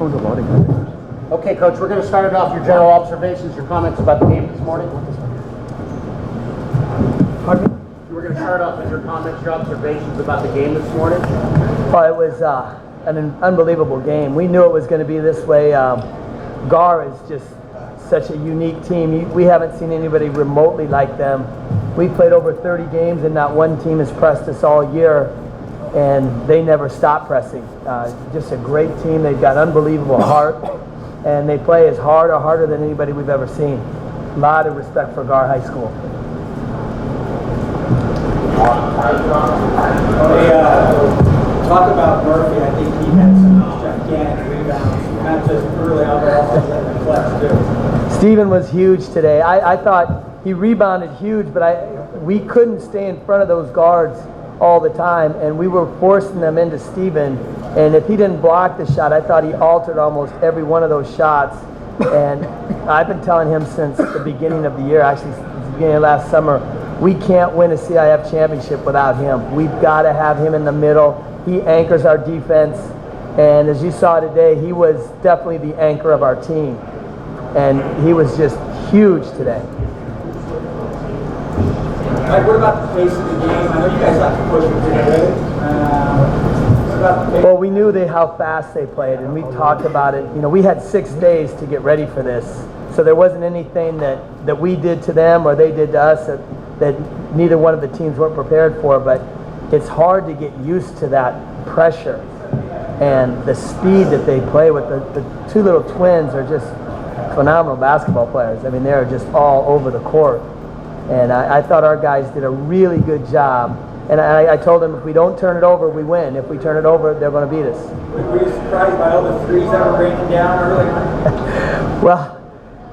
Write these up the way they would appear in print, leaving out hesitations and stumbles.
comes a lot of guys. Okay, Coach, we're going to start it off. Your general observations, your comments about the game this morning. Pardon me? We're going to start off with your comments, your observations about the game this morning. Well, it was an unbelievable game. We knew it was going to be this way. GAR is just such a unique team. We haven't seen anybody remotely like them. We played over 30 games and not one team has pressed us all year, and they never stop pressing. Just a great team. They've got unbelievable heart, and they play as hard or harder than anybody we've ever seen. A lot of respect for GAR High School. Talk about Murphy. I think he had some gigantic rebounds, not just early on, but also in the clutch too. Steven was huge today. I thought he rebounded huge, but we couldn't stay in front of those guards all the time, and we were forcing them into Steven. And if he didn't block the shot, I thought he altered almost every one of those shots. And I've been telling him since the beginning of the year, actually since the beginning of last summer, we can't win a CIF championship without him. We've got to have him in the middle. He anchors our defense, and as you saw today, he was definitely the anchor of our team, and he was just huge today. Mike, what about the pace of the game? I know you guys like to push it today. What about the pace? Well, we knew how fast they played, and we talked about it. You know, we had 6 days to get ready for this, so there wasn't anything that we did to them or they did to us that neither one of the teams weren't prepared for, but it's hard to get used to that pressure and the speed that they play with. The 2 little twins are just phenomenal basketball players. I mean, they're just all over the court. And I thought our guys did a really good job. And I told them if we don't turn it over, we win. If we turn it over, they're going to beat us. Were you surprised by all the threes that were raining down early on? Well,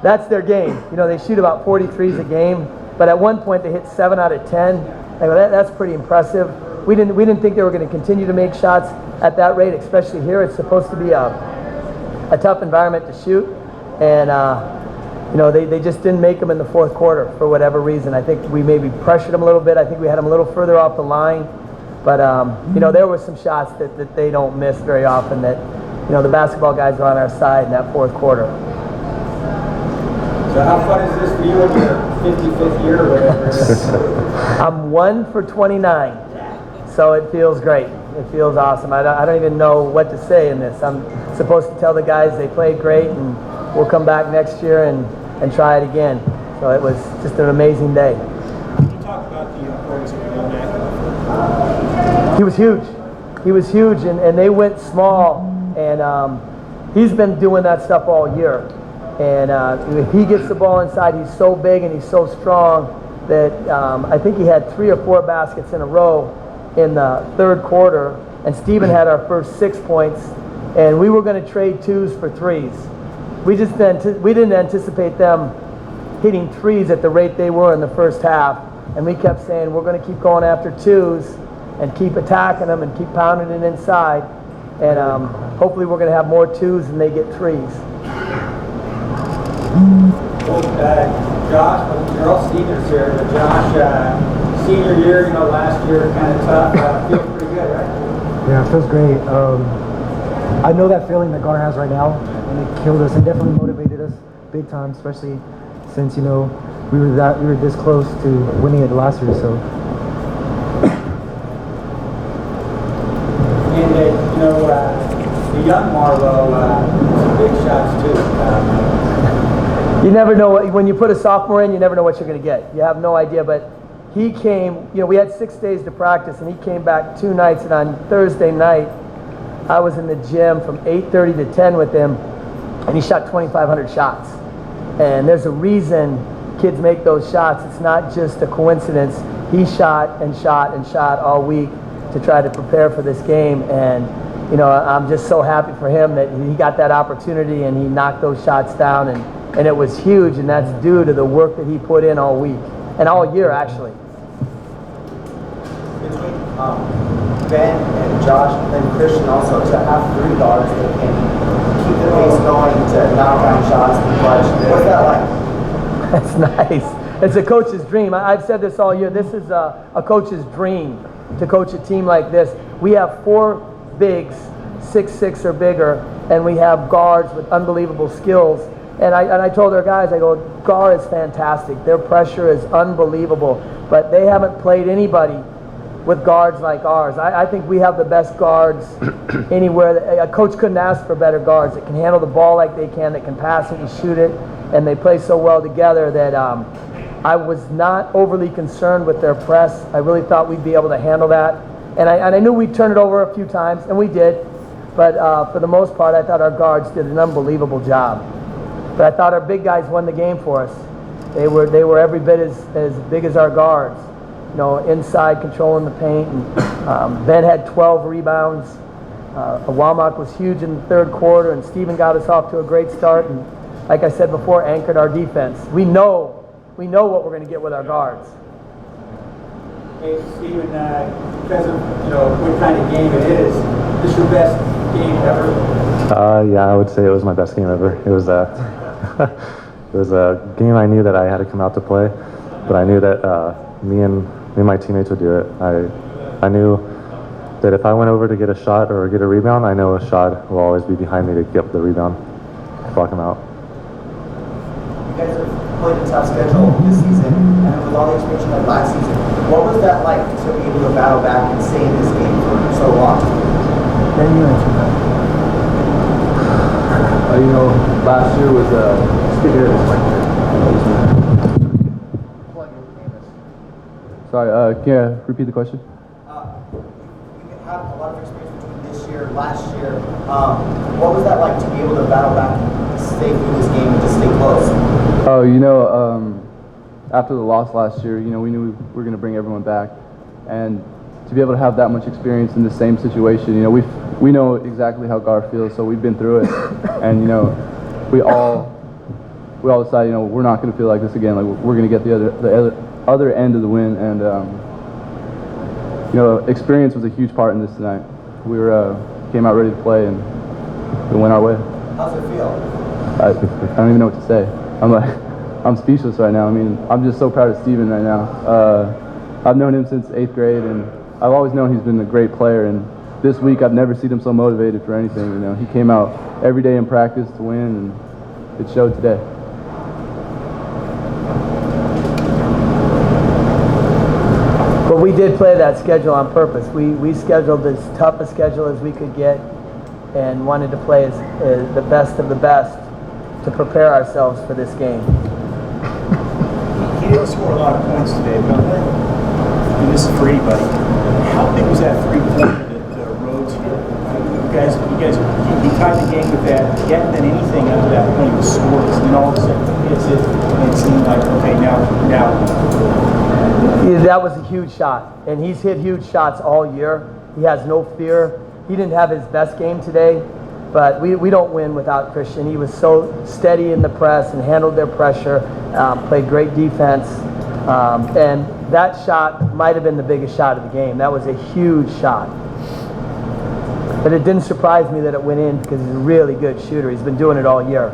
that's their game. You know, they shoot about 43s a game, but at one point they hit 7 out of 10. That's pretty impressive. We didn't think they were going to continue to make shots at that rate, especially here. It's supposed to be a tough environment to shoot, and you know, they just didn't make them in the fourth quarter for whatever reason. I think we maybe pressured them a little bit. I think we had them a little further off the line, but you know, there were some shots that they don't miss very often. That, you know, the basketball guys were on our side in that fourth quarter. So how fun is this for you in your 55th year or whatever it is? I'm 1 for 29, so it feels great. It feels awesome. I don't even know what to say in this. I'm supposed to tell the guys they played great and we'll come back next year and try it again. So it was just an amazing day. Can you talk about the importance of Will Mack? He was huge. He was huge, and they went small, and he's been doing that stuff all year. And if he gets the ball inside, he's so big and he's so strong that I think he had 3 or 4 baskets in a row in the third quarter, and Steven had our first 6 points, and we were going to trade 2s for 3s. We didn't anticipate them hitting 3s at the rate they were in the first half, and we kept saying we're going to keep going after 2s and keep attacking them and keep pounding it inside, and hopefully we're going to have more 2s and they get 3s. Well, Josh, you're all seniors here, but Josh, senior year, you know, last year kind of tough. Feels pretty good, right? Yeah, it feels great. I know that feeling that GAR has right now, and it killed us. It definitely motivated us big time, especially since, you know, we were this close to winning it last year. So. And you know, the young Marlowe, some big shots too. You never know when you put a sophomore in. You never know what you're going to get. You have no idea. But he came. You know, we had 6 days to practice, and he came back 2 nights. And on Thursday night, I was in the gym from 8:30 to 10 with him, and he shot 2,500 shots. And there's a reason kids make those shots. It's not just a coincidence. He shot and shot and shot all week to try to prepare for this game. And you know, I'm just so happy for him that he got that opportunity and he knocked those shots down, and it was huge, and that's due to the work that he put in all week and all year actually. Between Ben and Josh and Christian, also to have 3 guards that can keep the pace going to knock down shots and clutch. What's that like? That's nice. It's a coach's dream. I've said this all year. This is a coach's dream to coach a team like this. We have 4 bigs, 6'6" or bigger, and we have guards with unbelievable skills. And I told our guys, I go, GAR is fantastic. Their pressure is unbelievable, but they haven't played anybody with guards like ours. I think we have the best guards anywhere. A coach couldn't ask for better guards that can handle the ball like they can, that can pass it and shoot it, and they play so well together that I was not overly concerned with their press. I really thought we'd be able to handle that. And I knew we'd turn it over a few times, and we did. But for the most part, I thought our guards did an unbelievable job. But I thought our big guys won the game for us. They were every bit as big as our guards. You know, inside controlling the paint. And, Ben had 12 rebounds. Womack was huge in the third quarter, and Steven got us off to a great start. And like I said before, anchored our defense. We know what we're going to get with our guards. Hey, Steven, because of what kind of game it is this your best game ever? Yeah, I would say it was my best game ever. It was it was a game I knew that I had to come out to play, but I knew that me and my teammates would do it. I knew that if I went over to get a shot or get a rebound, I know a shot will always be behind me to get the rebound, block him out. You guys have played a tough schedule this season, and with all the experience you had last season, what was that like to be able to battle back and stay in this game for so long? Then you answer that. Last year was speaking of this Sorry, can you repeat the question? You have a lot of experience between this year, last year. What was that like to be able to battle back and stay through this game and just stay close? After the loss last year, we knew we were going to bring everyone back, and to be able to have that much experience in the same situation, we know exactly how GAR feels, so we've been through it, and we all decided we're not going to feel like this again. Like we're going to get the other end of the win, and experience was a huge part in this tonight. We came out ready to play, and we went our way. How's it feel? I don't even know what to say. I'm speechless right now. I mean, I'm just so proud of Steven right now. I've known him since 8th grade, and I've always known he's been a great player. And this week, I've never seen him so motivated for anything. He came out every day in practice to win, and it showed today. But we did play that schedule on purpose. We scheduled as tough a schedule as we could get, and wanted to play as the best of the best to prepare ourselves for this game. He didn't score a lot of points today, but and this is for anybody. How big was that three-pointer that Rhodes hit? You guys, he tied the game with that. He hadn't done anything up to that point. He was scoreless, and then all of a sudden he hits it, and it seemed like, okay, now. Yeah, that was a huge shot, and he's hit huge shots all year. He has no fear. He didn't have his best game today, but we don't win without Christian. He was so steady in the press and handled their pressure, played great defense, and that shot might have been the biggest shot of the game. That was a huge shot. But it didn't surprise me that it went in because he's a really good shooter. He's been doing it all year.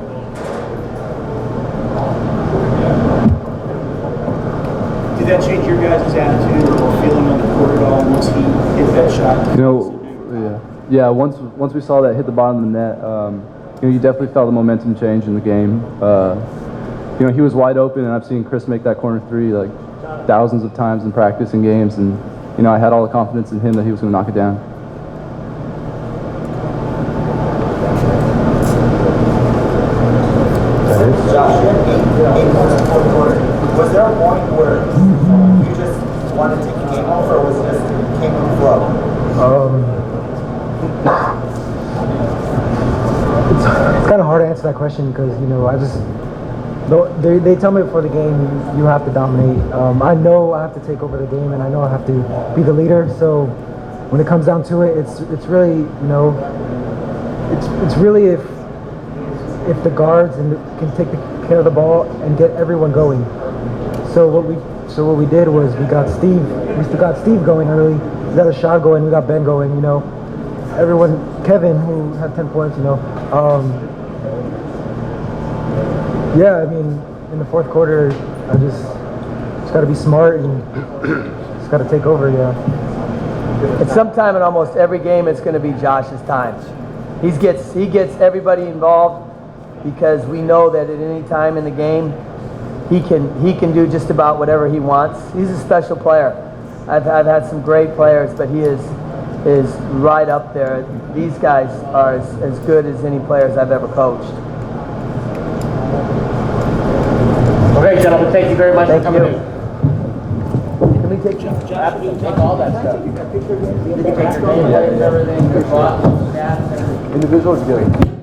Did that change your guys' attitude or feeling on the court at all once he hit that shot? Yeah. Once we saw that hit the bottom of the net, you definitely felt the momentum change in the game. He was wide open, and I've seen Chris make that corner three like thousands of times in practice and games, and I had all the confidence in him that he was going to knock it down. Josh, you had 8 points in the fourth quarter. Was there a point where you just wanted to take the game off, or was it just came with the flow? It's kind of hard to answer that question because they tell me before the game you have to dominate. I know I have to take over the game, and I know I have to be the leader. So when it comes down to it, it's really it's really if the guards can take care of the ball and get everyone going. So what we did was we got Steve going early. We got a shot going. We got Ben going. Everyone, Kevin, who had 10 points. Yeah, I mean, in the fourth quarter, I just got to be smart and just got to take over. Yeah. At some time in almost every game, it's going to be Josh's time. he gets everybody involved because we know that at any time in the game he can do just about whatever he wants. He's a special player. I've had some great players, but he is right up there. These guys are as good as any players I've ever coached. Okay, gentlemen, thank you very much for coming in. Can we take Absolutely, take all that stuff. You can take your name, everything, your boss, stats, everything. Individuals, good.